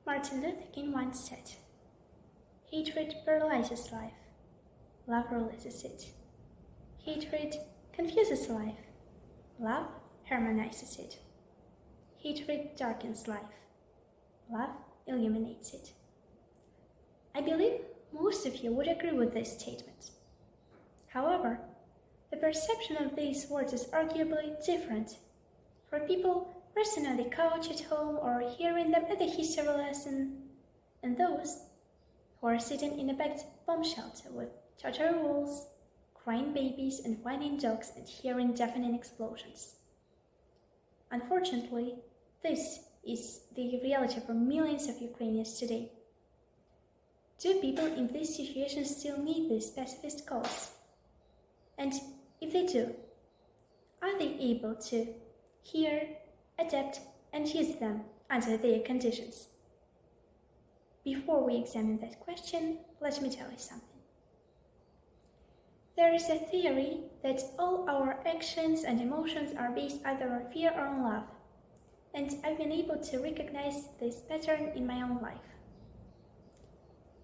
Martin Luther King once said, "Hatred paralyzes life, love releases it. Hatred confuses life, love harmonizes it. Hatred darkens life, love illuminates it." I believe most of you would agree with this statement. However, the perception of these words is arguably different for people resting on the couch at home or hearing them at the history lesson, and those who are sitting in a packed bomb shelter with shattered walls, crying babies and whining dogs and hearing deafening explosions. Unfortunately, this is the reality for millions of Ukrainians today. Do people in these situations still need this pacifist cause? And if they do, are they able to hear, adapt, and use them under their conditions? Before we examine that question, let me tell you something. There is a theory that all our actions and emotions are based either on fear or on love, and I've been able to recognize this pattern in my own life.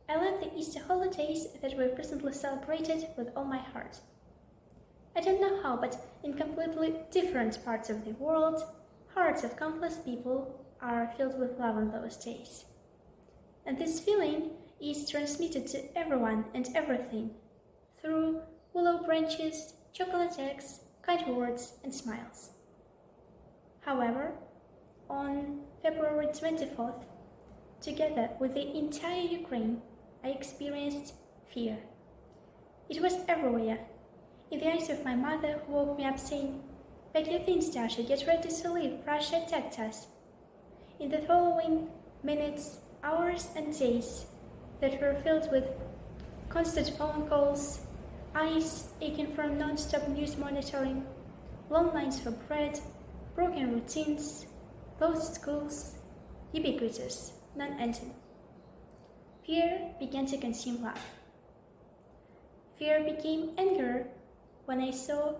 I love the Easter holidays that we've recently celebrated with all my heart. I don't know how, but in completely different parts of the world, hearts of countless people are filled with love on those days. And this feeling is transmitted to everyone and everything through willow branches, chocolate eggs, kind words, and smiles. However, on February 24th, together with the entire Ukraine, I experienced fear. It was everywhere. In the eyes of my mother, who woke me up saying, "Pack your things, Daria, get ready to leave, Russia attacked us." In the following minutes, hours and days that were filled with constant phone calls, eyes aching from non-stop news monitoring, long lines for bread, broken routines, closed schools, ubiquitous, non-ending. Fear began to consume love. Fear became anger when I saw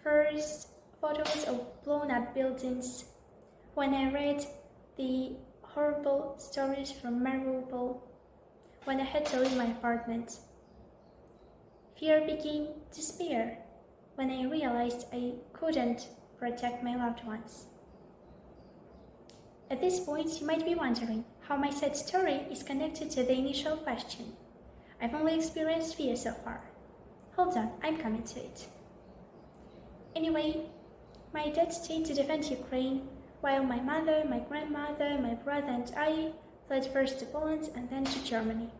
first photos of blown-up buildings, when I read the horrible stories from Mariupol, when I had to leave my apartment. Fear became despair when I realized I couldn't protect my loved ones. At this point, you might be wondering how my sad story is connected to the initial question. I've only experienced fear so far. Hold on, I'm coming to it. Anyway, my dad stayed to defend Ukraine, while my mother, my grandmother, my brother and I fled first to Poland and then to Germany.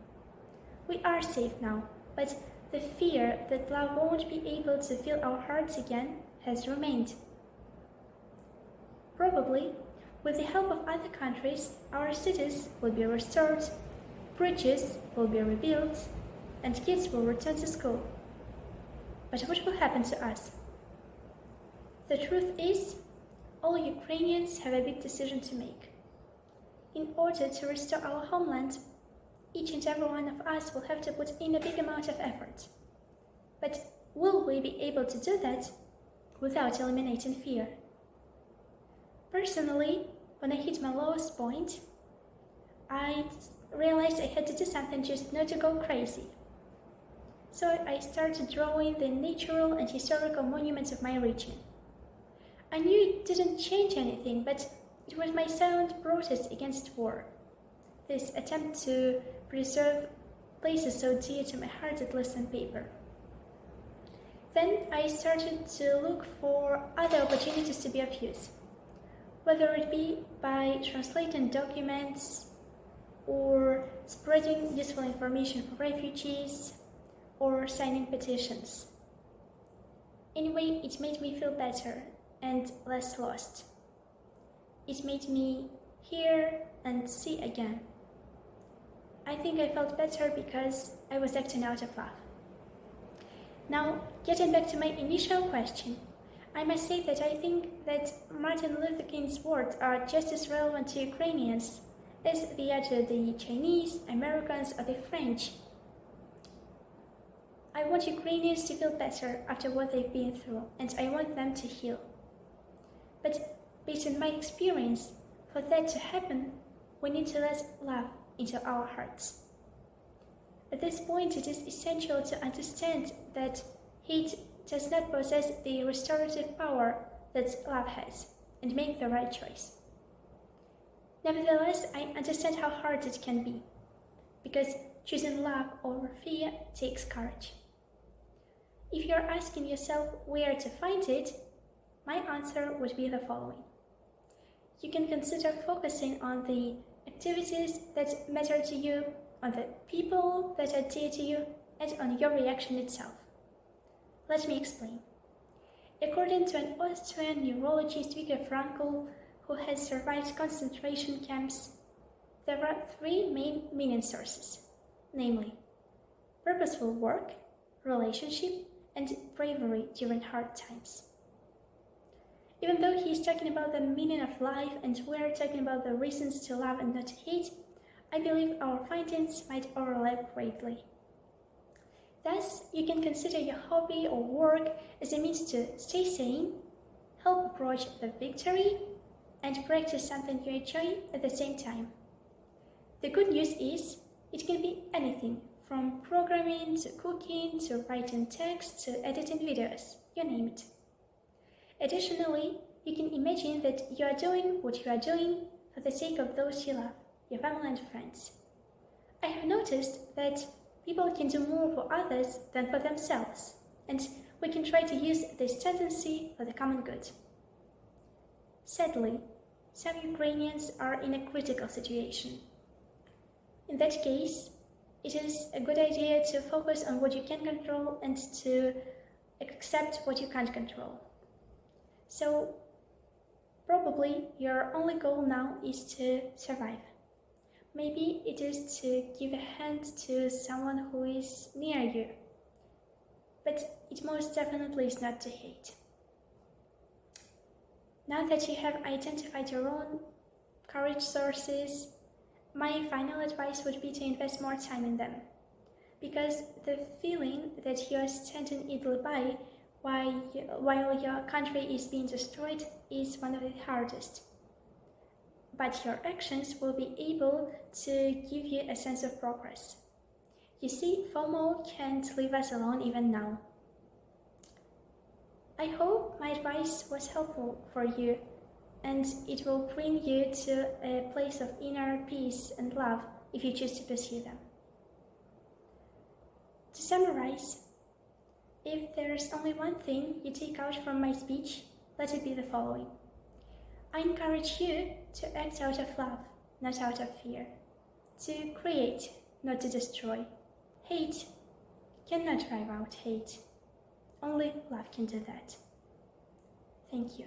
We are safe now, but the fear that love won't be able to fill our hearts again has remained. Probably, with the help of other countries, our cities will be restored, bridges will be rebuilt, and kids will return to school. But what will happen to us? The truth is, all Ukrainians have a big decision to make. In order to restore our homeland, each and every one of us will have to put in a big amount of effort. But will we be able to do that without eliminating fear? Personally, when I hit my lowest point, I realized I had to do something just not to go crazy. So I started drawing the natural and historical monuments of my region. I knew it didn't change anything, but it was my silent protest against war. This attempt to preserve places so dear to my heart that less on paper. Then I started to look for other opportunities to be of use, whether it be by translating documents or spreading useful information for refugees or signing petitions. Anyway, it made me feel better and less lost. It made me hear and see again. I think I felt better because I was acting out of love. Now, getting back to my initial question, I must say that I think that Martin Luther King's words are just as relevant to Ukrainians as they are to the Chinese, Americans, or the French. I want Ukrainians to feel better after what they've been through, and I want them to heal. But based on my experience, for that to happen, we need to let love into our hearts. At this point, it is essential to understand that hate does not possess the restorative power that love has, and make the right choice. Nevertheless, I understand how hard it can be, because choosing love over fear takes courage. If you're asking yourself where to find it, my answer would be the following. You can consider focusing on the activities that matter to you, on the people that are dear to you, and on your reaction itself. Let me explain. According to an Austrian neurologist, Viktor Frankl, who has survived concentration camps, there are three main meaning sources, namely purposeful work, relationship, and bravery during hard times. Even though he is talking about the meaning of life and we are talking about the reasons to love and not to hate, I believe our findings might overlap greatly. Thus, you can consider your hobby or work as a means to stay sane, help approach the victory, and practice something you enjoy at the same time. The good news is, it can be anything, from programming to cooking to writing text to editing videos, you name it. Additionally, you can imagine that you are doing what you are doing for the sake of those you love, your family and friends. I have noticed that people can do more for others than for themselves, and we can try to use this tendency for the common good. Sadly, some Ukrainians are in a critical situation. In that case, it is a good idea to focus on what you can control and to accept what you can't control. So, probably your only goal now is to survive. Maybe it is to give a hand to someone who is near you, but it most definitely is not to hate. Now that you have identified your own courage sources, my final advice would be to invest more time in them, because the feeling that you are standing idly by while your country is being destroyed is one of the hardest. But your actions will be able to give you a sense of progress. You see, FOMO can't leave us alone even now. I hope my advice was helpful for you, and it will bring you to a place of inner peace and love if you choose to pursue them. To summarize, if there is only one thing you take out from my speech, let it be the following. I encourage you to act out of love, not out of fear. To create, not to destroy. Hate cannot drive out hate. Only love can do that. Thank you.